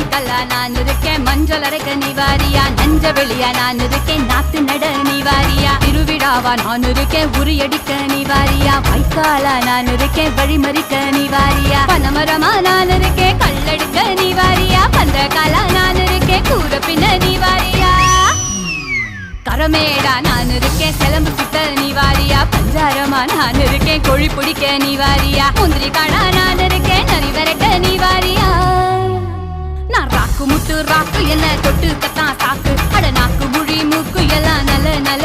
கல்லா நான் இருக்கேன் மஞ்சள் அரைக்க நீவாரியா நஞ்ச வெளியா நான் இருக்கேன் நாத்து நட நீவாரியா திருவிழாவா நான் இருக்கேன் உரியடிக்க நீவாரியா வைக்காலா நான் இருக்கேன் வழிமறிக்க நீவாரியா பனமரமா நான் இருக்கேன் கல்லெடுக்க நீவாரியா பந்த காலா நான் இருக்கேன் கூற பின்ன நீவாரியா கரமேடா நான் இருக்கேன் சிலம்பு சுத்த நீவாரியா பஞ்சாரமா நான் இருக்கேன் கோழி பிடிக்க நீவாரியா முந்திரி காடா நான் இருக்கேன் நரி விரட்ட நீவாரியா நான் ராக்கு முட்டு ராக்கு என்ன தொட்டு கத்தான் சாக்கு அட நாக்கு முழி மூக்கு எல்லாம் நல்ல நல்ல